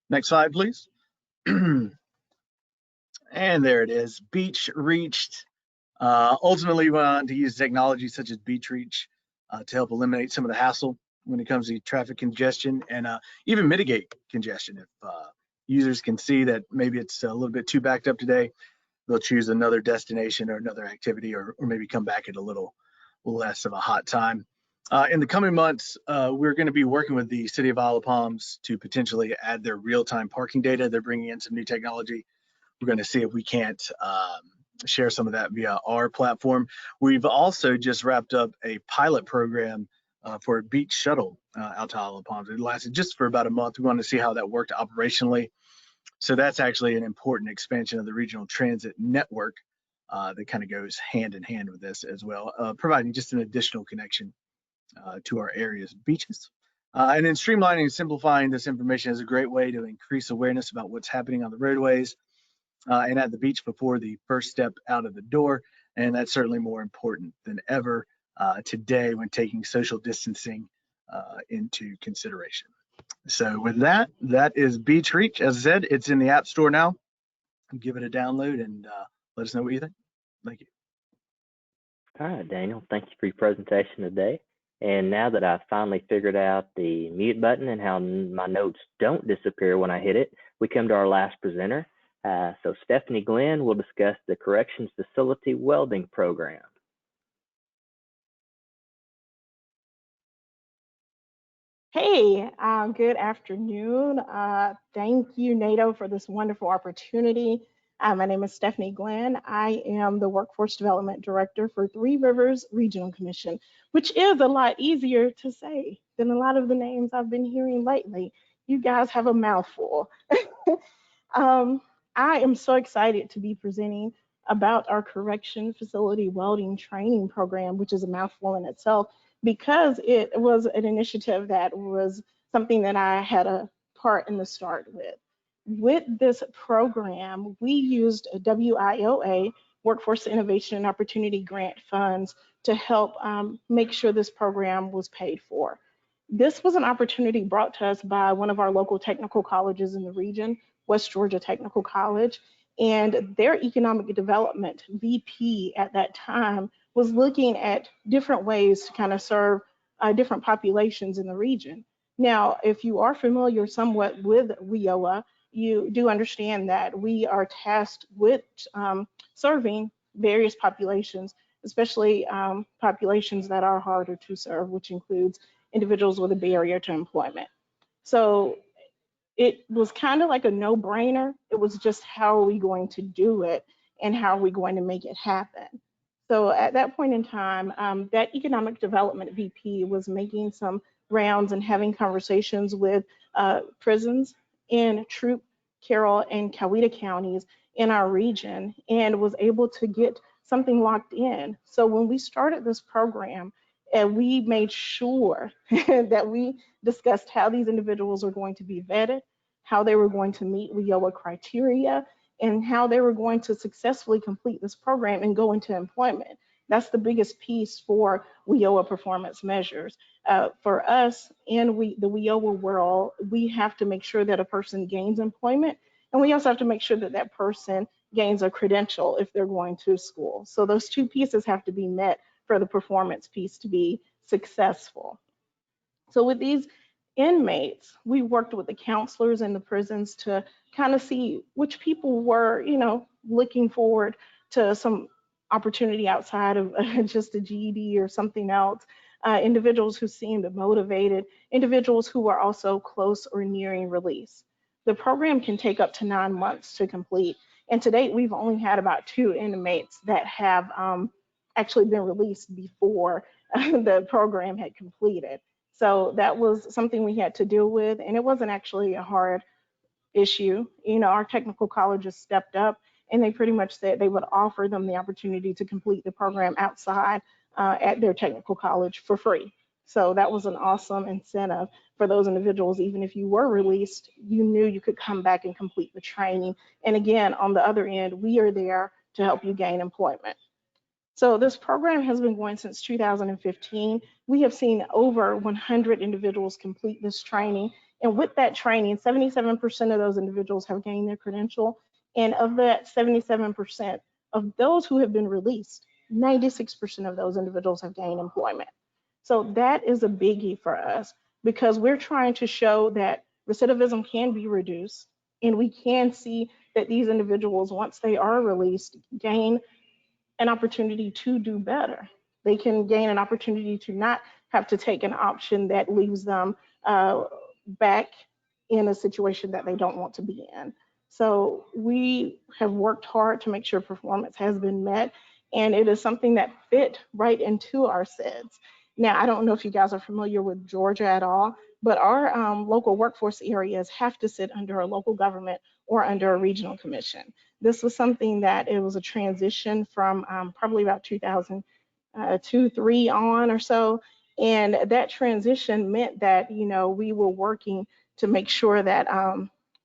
Next slide, please. And there it is, Beach Reached. Ultimately, we went on to use technology such as Beach Reach to help eliminate some of the hassle when it comes to traffic congestion and even mitigate congestion. If users can see that maybe it's a little bit too backed up today, they'll choose another destination or another activity, or maybe come back at a little less of a hot time. In the coming months, we're going to be working with the City of Isle of Palms to potentially add their real-time parking data. They're bringing in some new technology. We're going to see if we can't share some of that via our platform. We've also just wrapped up a pilot program for a beach shuttle out to Isle of Palms. It lasted just for about a month. We wanted to see how that worked operationally. So that's actually an important expansion of the regional transit network that kind of goes hand in hand with this as well, providing just an additional connection to our area's beaches. And then streamlining and simplifying this information is a great way to increase awareness about what's happening on the roadways and at the beach before the first step out of the door. And that's certainly more important than ever today when taking social distancing into consideration. So with that, that is Beach Reach. As I said, it's in the App Store now. Give it a download and let us know what you think. Thank you. All right, Daniel, thank you for your presentation today. And now that I've finally figured out the mute button and how my notes don't disappear when I hit it, we come to our last presenter. So Stephanie Glenn will discuss the Corrections Facility Welding Program. Hey, good afternoon. Thank you, NADO, for this wonderful opportunity. My name is Stephanie Glenn. I am the Workforce Development Director for Three Rivers Regional Commission, which is a lot easier to say than a lot of the names I've been hearing lately. You guys have a mouthful. I am so excited to be presenting about our Correction Facility Welding Training Program, which is a mouthful in itself, because it was an initiative that was something that I had a part in the start with. With this program, we used a WIOA, Workforce Innovation and Opportunity Grant funds, to help make sure this program was paid for. This was an opportunity brought to us by one of our local technical colleges in the region, West Georgia Technical College, and their economic development VP at that time was looking at different ways to kind of serve different populations in the region. Now, if you are familiar somewhat with WIOA, you do understand that we are tasked with serving various populations, especially populations that are harder to serve, which includes individuals with a barrier to employment. So it was kind of like a no-brainer. It was just how are we going to do it and how are we going to make it happen? So at that point in time, that economic development VP was making some rounds and having conversations with prisons in Troup, Carroll, and Coweta counties in our region, and was able to get something locked in. So when we started this program, we made sure that we discussed how these individuals are going to be vetted, how they were going to meet WIOA criteria, and how they were going to successfully complete this program and go into employment. That's the biggest piece for WIOA performance measures. For us in the WIOA world, we have to make sure that a person gains employment, and we also have to make sure that that person gains a credential if they're going to school. So those two pieces have to be met for the performance piece to be successful. So with these inmates, we worked with the counselors in the prisons to kind of see which people were, looking forward to some opportunity outside of just a GED or something else, individuals who seemed motivated, individuals who were also close or nearing release. The program can take up to 9 months to complete. And to date, we've only had about 2 inmates that have actually been released before the program had completed. So that was something we had to deal with, and it wasn't actually a hard issue. Our technical colleges stepped up, and they pretty much said they would offer them the opportunity to complete the program outside at their technical college for free. So that was an awesome incentive for those individuals. Even if you were released, you knew you could come back and complete the training. And again, on the other end, we are there to help you gain employment. So this program has been going since 2015. We have seen over 100 individuals complete this training. And with that training, 77% of those individuals have gained their credential. And of that 77% of those who have been released, 96% of those individuals have gained employment. So that is a biggie for us because we're trying to show that recidivism can be reduced, and we can see that these individuals, once they are released, gain an opportunity to do better. They can gain an opportunity to not have to take an option that leaves them back in a situation that they don't want to be in. So we have worked hard to make sure performance has been met, and it is something that fit right into our SEDS. Now, I don't know if you guys are familiar with Georgia at all, but our local workforce areas have to sit under a local government or under a regional commission. This was something that it was a transition from probably about 2002, 3 on or so. And that transition meant that, you know, we were working to make sure that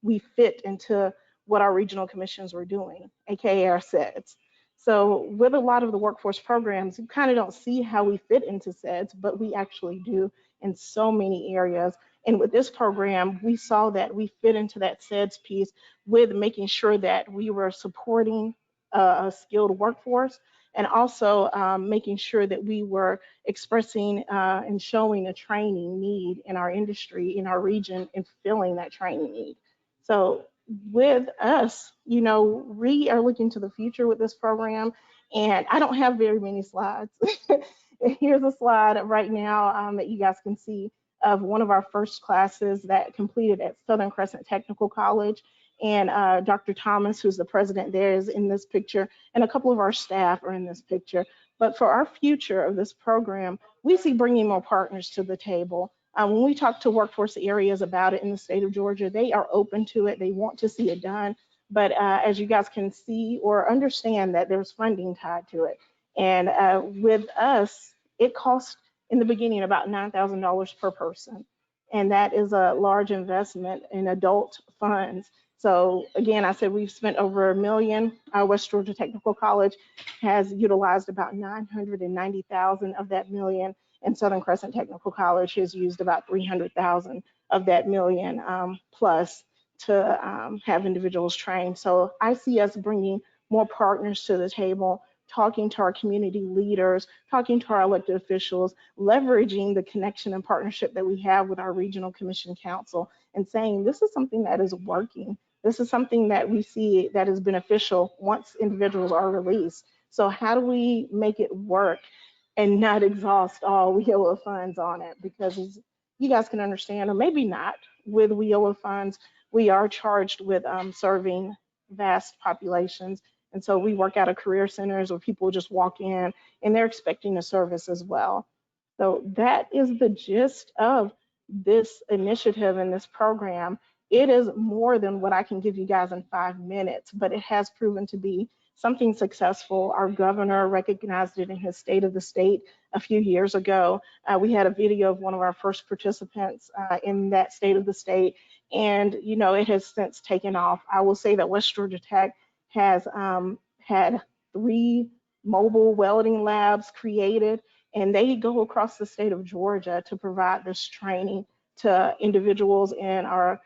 we fit into what our regional commissions were doing, AKA our SEDS. So with a lot of the workforce programs, you kind of don't see how we fit into SEDS, but we actually do in so many areas. And with this program, we saw that we fit into that SEDS piece with making sure that we were supporting a skilled workforce, and also making sure that we were expressing and showing a training need in our industry, in our region, and filling that training need. So with us, you know, we are looking to the future with this program, and I don't have very many slides. Here's a slide right now that you guys can see of one of our first classes that completed at Southern Crescent Technical College. And Dr. Thomas, who's the president there, is in this picture, and a couple of our staff are in this picture. But for our future of this program, we see bringing more partners to the table. When we talk to workforce areas about it in the state of Georgia, they are open to it. They want to see it done. But as you guys can see or understand, that there's funding tied to it. And with us, it costs in the beginning about $9,000 per person. And that is a large investment in adult funds. So again, I said we've spent over $1 million. West Georgia Technical College has utilized about 990,000 of that million, and Southern Crescent Technical College has used about 300,000 of that million plus to have individuals trained. So I see us bringing more partners to the table, talking to our community leaders, talking to our elected officials, leveraging the connection and partnership that we have with our regional commission council, and saying this is something that is working. This is something that we see that is beneficial once individuals are released. So how do we make it work and not exhaust all WIOA funds on it? Because as you guys can understand, or maybe not, with WIOA funds, we are charged with serving vast populations. And so we work out of career centers where people just walk in and they're expecting a service as well. So that is the gist of this initiative and this program. It is more than what I can give you guys in 5 minutes, but it has proven to be something successful. Our governor recognized it in his State of the State a few years ago. We had a video of one of our first participants in that State of the State, and you know, it has since taken off. I will say that West Georgia Tech has had 3 mobile welding labs created, and they go across the state of Georgia to provide this training to individuals in our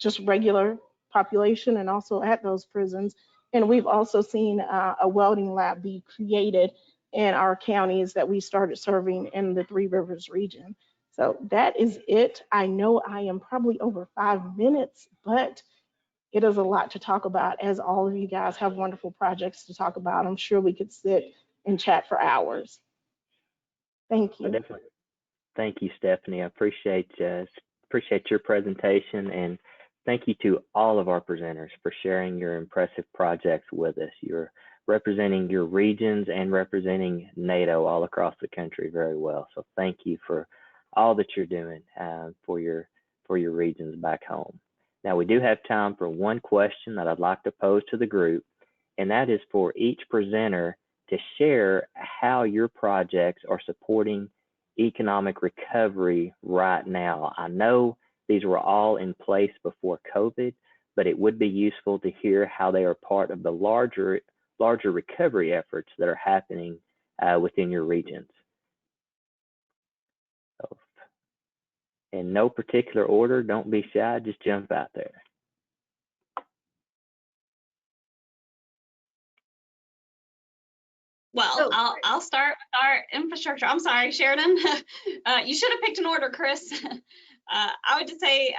just regular population and also at those prisons. And we've also seen a welding lab be created in our counties that we started serving in the 3 Rivers region. So that is it. I know I am probably over 5 minutes, but it is a lot to talk about, as all of you guys have wonderful projects to talk about. I'm sure we could sit and chat for hours. Thank you. Definitely. Thank you, Stephanie. I appreciate your presentation, and thank you to all of our presenters for sharing your impressive projects with us. You're representing your regions and representing NADO all across the country very well. So thank you for all that you're doing for your regions back home. Now, we do have time for one question that I'd like to pose to the group, and that is for each presenter to share how your projects are supporting economic recovery right now. I know these were all in place before COVID, but it would be useful to hear how they are part of the larger recovery efforts that are happening within your regions. So, in no particular order, don't be shy, just jump out there. Well, I'll start with our infrastructure. I'm sorry, Sheridan. You should have picked an order, Chris. I would just say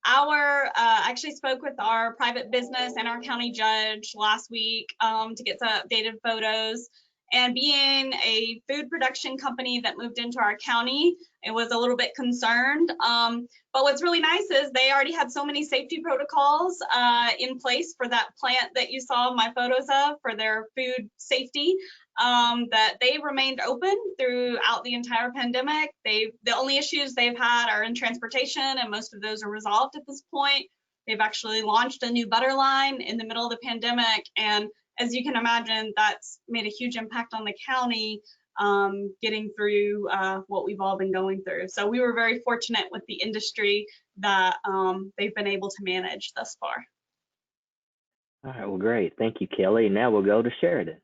actually spoke with our private business and our county judge last week to get some updated photos. And being a food production company that moved into our county, it was a little bit concerned. But what's really nice is they already had so many safety protocols in place for that plant that you saw my photos of for their food safety, that they remained open throughout the entire pandemic. The only issues they've had are in transportation, and most of those are resolved at this point. They've actually launched a new butter line in the middle of the pandemic, and as you can imagine, that's made a huge impact on the county getting through what we've all been going through. So we were very fortunate with the industry that they've been able to manage thus far. All right, well, great. Thank you, Kelly. Now we'll go to Sheridan.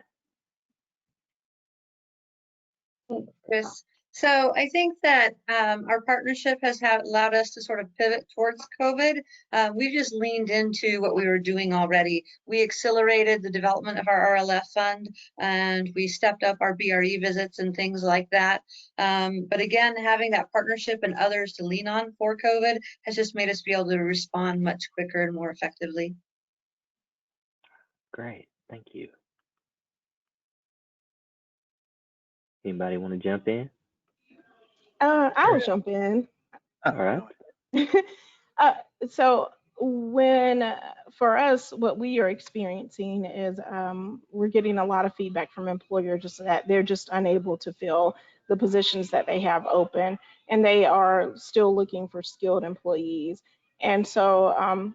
Thanks, Chris. So I think that our partnership has allowed us to sort of pivot towards COVID. We've just leaned into what we were doing already. We accelerated the development of our RLF fund, and we stepped up our BRE visits and things like that. But again, having that partnership and others to lean on for COVID has just made us be able to respond much quicker and more effectively. Great, thank you. Anybody want to jump in? I'll jump in. All right. So for us, what we are experiencing is we're getting a lot of feedback from employers just that they're just unable to fill the positions that they have open, and they are still looking for skilled employees. And so,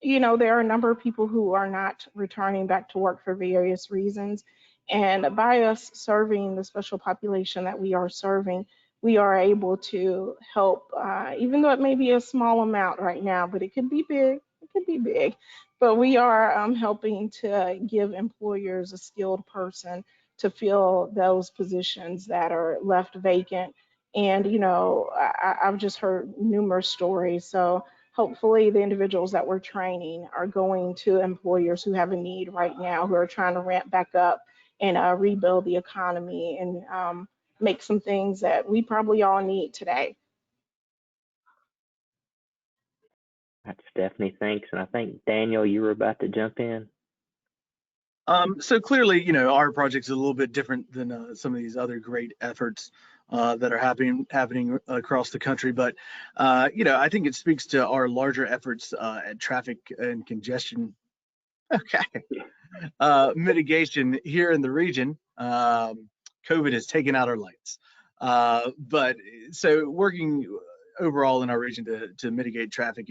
you know, there are a number of people who are not returning back to work for various reasons. And by us serving the special population that we are serving, we are able to help, even though it may be a small amount right now, but it could be big. It could be big. But we are helping to give employers a skilled person to fill those positions that are left vacant. And, you know, I've just heard numerous stories. So hopefully the individuals that we're training are going to employers who have a need right now, who are trying to ramp back up and rebuild the economy and make some things that we probably all need today. That's Stephanie, thanks. And I think, Daniel, you were about to jump in. So clearly, you know, our project's a little bit different than some of these other great efforts that are happening across the country. But, you know, I think it speaks to our larger efforts at traffic and congestion mitigation here in the region. COVID has taken out our lights. But so working overall in our region to mitigate traffic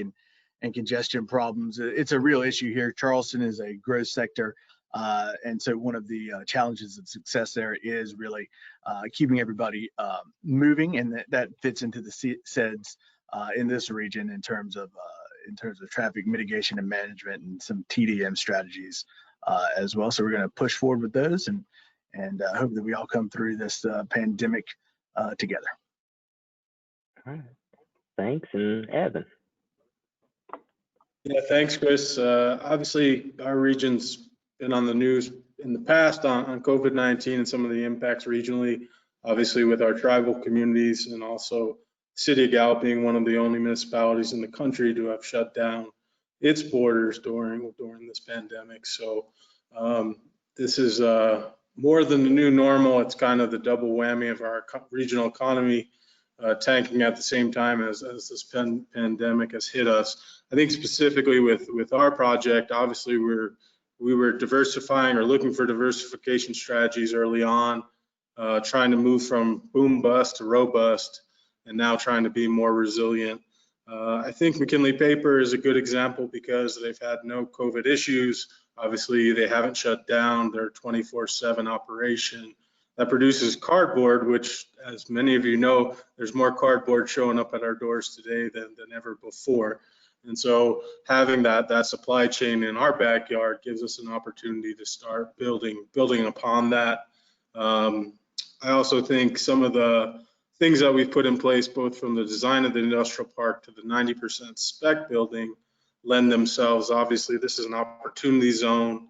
and congestion problems, it's a real issue here. Charleston is a growth sector. And so one of the challenges of success there is really keeping everybody moving, and that fits into the SEDS in this region in terms of traffic mitigation and management and some TDM strategies as well. So we're going to push forward with those and hope that we all come through this pandemic together. All right, thanks. And Evan. Yeah, thanks, Chris. Obviously, our region's been on the news in the past on COVID-19 and some of the impacts regionally, obviously with our tribal communities, and also City of Gallup being one of the only municipalities in the country to have shut down its borders during this pandemic. So this is more than the new normal. It's kind of the double whammy of our regional economy tanking at the same time as this pandemic has hit us. I think specifically with our project, obviously we were diversifying or looking for diversification strategies early on, trying to move from boom bust to robust, and now trying to be more resilient. I think McKinley Paper is a good example because they've had no COVID issues. Obviously, they haven't shut down their 24/7 operation that produces cardboard, which, as many of you know, there's more cardboard showing up at our doors today than ever before. And so having that supply chain in our backyard gives us an opportunity to start building upon that. I also think some of the things that we've put in place, both from the design of the industrial park to the 90% spec building, lend themselves. Obviously, this is an opportunity zone.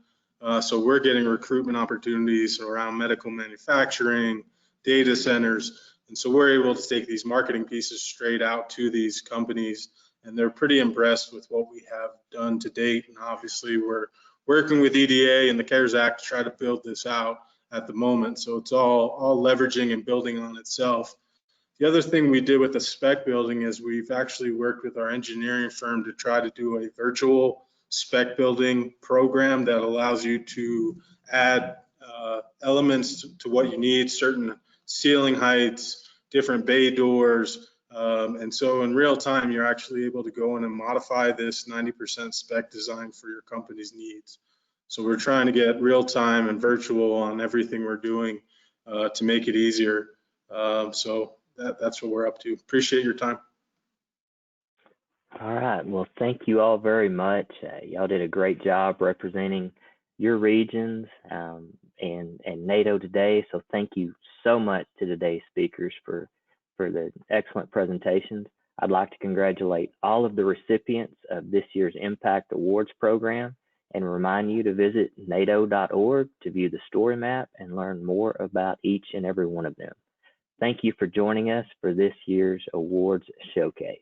So we're getting recruitment opportunities around medical manufacturing, data centers. And so we're able to take these marketing pieces straight out to these companies, and they're pretty impressed with what we have done to date. And obviously we're working with EDA and the CARES Act to try to build this out at the moment. So it's all leveraging and building on itself. The other thing we did with the spec building is we've actually worked with our engineering firm to try to do a virtual spec building program that allows you to add elements to what you need, certain ceiling heights, different bay doors. And so in real time, you're actually able to go in and modify this 90% spec design for your company's needs. So we're trying to get real time and virtual on everything we're doing to make it easier. So that's what we're up to. Appreciate your time. All right. Well, thank you all very much. Y'all did a great job representing your regions and NADO today. So thank you so much to today's speakers for the excellent presentations. I'd like to congratulate all of the recipients of this year's Impact Awards program and remind you to visit nado.org to view the story map and learn more about each and every one of them. Thank you for joining us for this year's awards showcase.